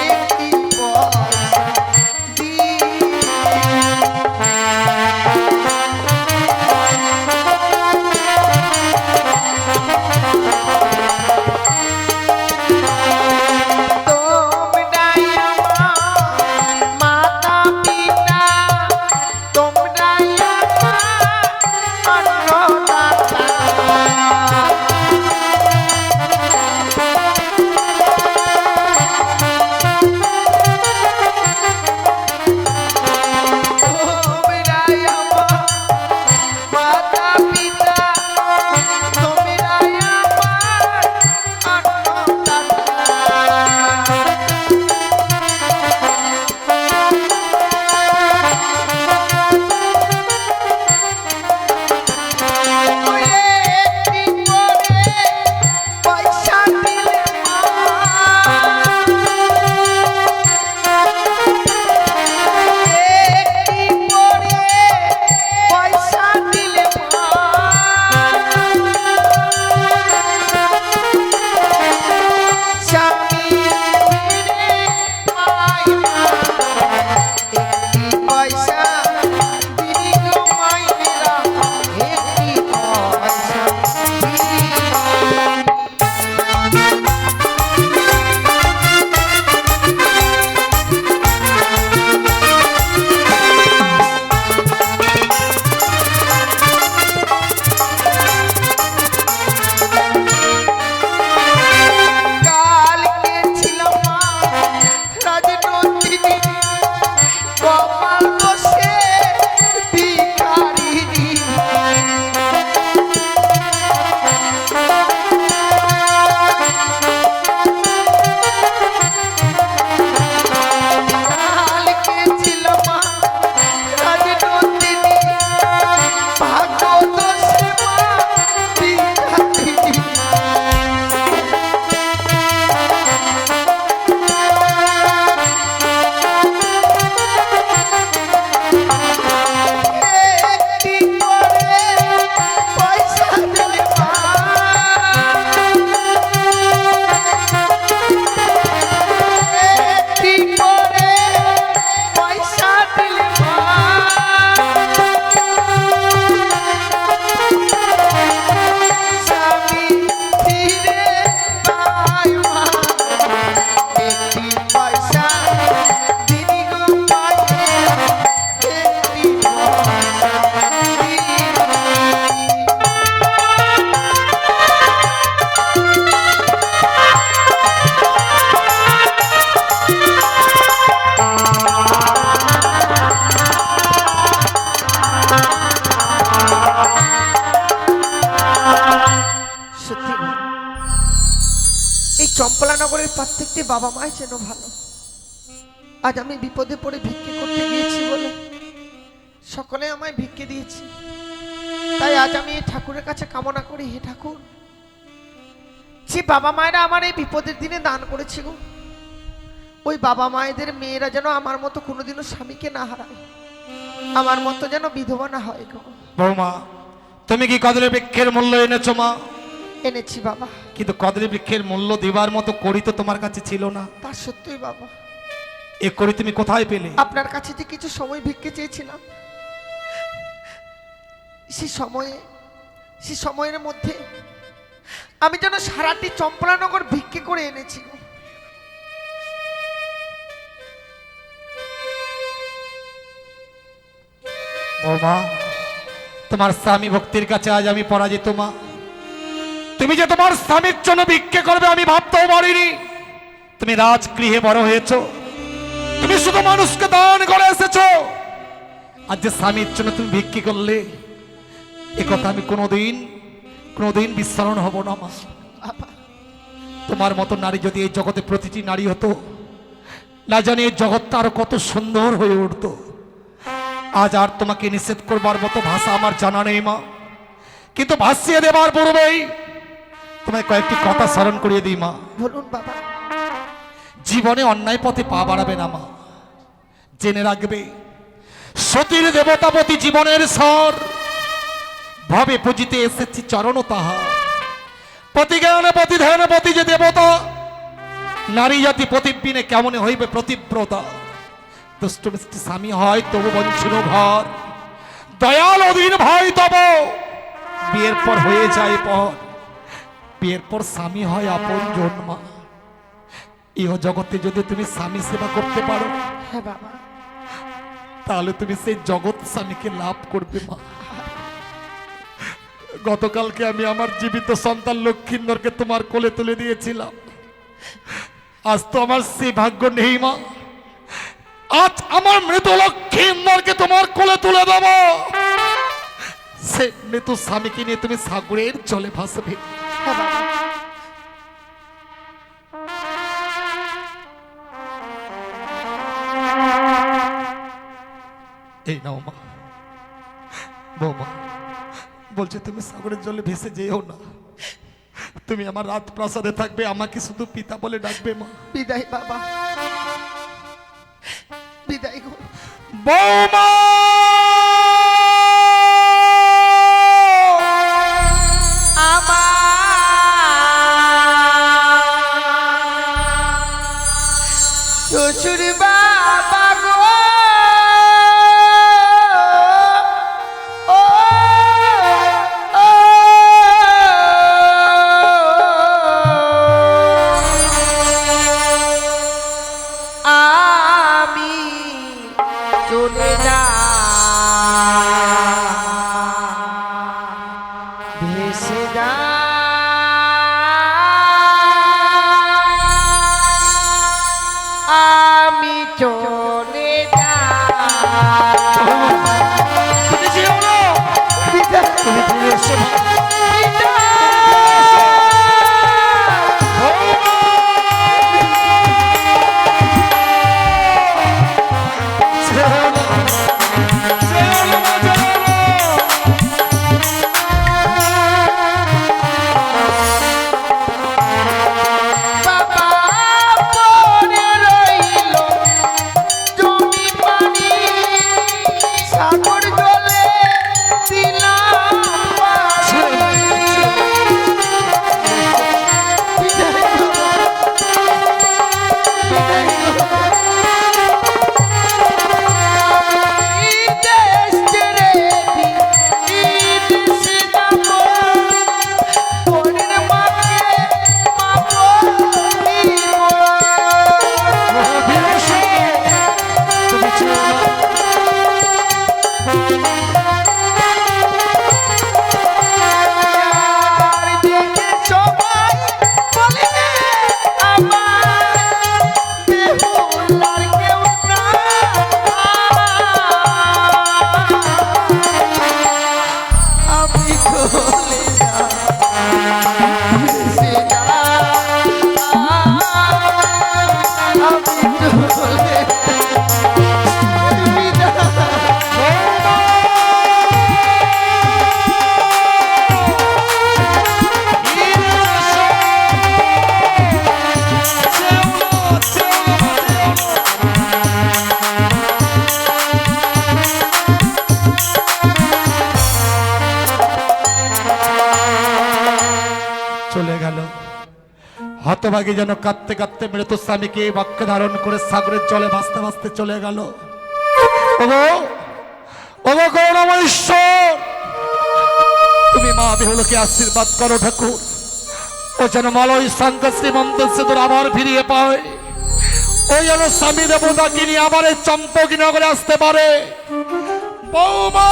একটি পয়সা তোমরাই আমার মাতা পিতা, তোমরাই আমার অন্নদাতা। তোমরাই আমার মাতা পিতা, তোমরাই আমার অন্নদাতা। একটি করে পয়সা দিলে মা, একটি করে পয়সা দিলে মা, স্বামী ফিরে পাই না। একটি পয়সা দিলি গো মায়েরা, একটি পয়সা দিলি। কালকে ছিল মা রাজনন্দিনী, কপাল বসে ভিখারিনী। কালকে ছিল মা রাজনন্দিনী, ভাগ্য দোষে মা ভিখারিনী। একটি করে পয়সা দিলে মা, একটি করে পয়সা দিলে মা, স্বামী ফিরে পাই মা। একটি পয়সা দিলি গো মায়েরা, একটি পয়সা দিলি। সত্যি গো, এই চম্পলানগরের প্রত্যেকটি বাবা মাই যেন ভালো। আজ আমি বিপদে পড়ে ভিক্ষে করতে গিয়েছি বলে সকলে আমায় ভিক্ষে দিয়েছে। তাই আজ আমি এই ঠাকুরের কাছে কামনা করি, হে ঠাকুর, যে বাবা মায়েরা আমার এই বিপদের দিনে দান করেছে গো, ওই বাবা মায়েদের মেয়েরা যেন আমার মতো কোনোদিনও স্বামীকে না হারায়, আমার মতো যেন বিধবা না হয় গো। বৌমা, তুমি কি কদলী বৃক্ষের মূল্য এনেছো মা? এনেছি বাবা। কিন্তু কদলী বৃক্ষের মূল্য দেবার মতো কড়ি তো তোমার কাছে ছিল না। তা সত্যই বাবা। এ কড়ি তুমি কোথায় পেলে? আপনার কাছে যে কিছু সময় ভিক্ষে চেয়েছিলাম, সে সময়ের মধ্যে আমি যেন সারাটি চম্পলানগর ভিক্ষে করে এনেছি গো। বৌমা, তোমার স্বামী ভক্তির কাছে আজ আমি পরাজিত মা। তুমি যে তোমার স্বামীর জন্য ভিক্ষে করবে আমি ভাবতেও পারিনি। তুমি রাজগৃহে বড় হয়েছো, তুমি শুধু মানুষকে দান করে এসেছো, আজ যে স্বামীর জন্য তুমি ভিক্ষে করলে এ কথা আমি কোনোদিন বিস্মরণ হব না মা। তোমার মতো নারী যদি এই জগতে প্রতিটি নারী হতো, না জানি এই জগৎটা আরো কত সুন্দর হয়ে উঠতো। আজ আর তোমাকে নিষেধ করবার মতো ভাষা আমার জানা নেই মা, কিন্তু ভাসিয়ে দেবার পূর্বেই তোমায় কয়েকটি কথা স্মরণ করিয়ে দিই মা। বলুন বাবা। জীবনে অন্যায় পথে পা বাড়াবে না মা। জেনে রাখবে সতীর দেবতাপতি জীবনের স্বর, ভাবে পুজিতে এসেছি চরণ তাহা। পতি জ্ঞানে পতি ধ্যানে পতি যে দেবতা, নারী জাতি প্রতিবিনে কেমন হইবে প্রতিব্রতা। দুষ্ট মিষ্টি স্বামী হয় তবু বঞ্চিত ঘর, দয়াল অধীন ভাই তব বিয়ের পর হয়ে যায় পর। বিয়ের পর স্বামী হয় আপন জন্মা। ইহ জগতে যদি তুমি স্বামী সেবা করতে পারো, হ্যাঁ বাবা। তাহলে তুমি সেই জগৎ স্বামীকে লাভ করবে মা। গতকালকে আমি আমার জীবিত সন্তান লক্ষ্মীন্দরকে তোমার কোলে তুলে দিয়েছিলাম, আজ তো আমার সেই ভাগ্য নেই মা। আজ আমার মৃত লক্ষ্মীন্দরকে তোমার কোলে তুলে দেব, সে মৃত স্বামীকে নিয়ে তুমি সাগরের জলে ভাসবে। হ্যাঁ বাবা। এই নাও মা। বৌমা বলছে তুমি সাগরের জলে ভেসে যেও না, তুমি আমার রাত প্রাসাদে থাকবে, আমাকে শুধু পিতা বলে ডাকবে মা। বিদায় বাবা, বিদায় গো। বৌমা শ্বশুর বাবা গো, ও ও আমি চলে যা ভেসে যা আমি চলে যা। তুমি যেও না, তুমি ফিরে এসো মা। সাগর জলে চলে গেল। হতভাগী যেন কাঁদতে কাঁদতে মৃত স্বামীকে বাক্য ধারণ করে সাগরের জলে ভাসতে ভাসতে চলে গেল। ওগো ওগো করুণাময় ঈশ্বর, তুমি মা বেহুলকে আশীর্বাদ করো ঠাকুর। ও যেন মলয় শঙ্খ শ্রীমন্ত সেতুর আবার ফিরিয়ে পায়, ওই যেন স্বামী দেবতাকে নিয়ে আবার এই চম্পকী নগরে আসতে পারে। বৌমা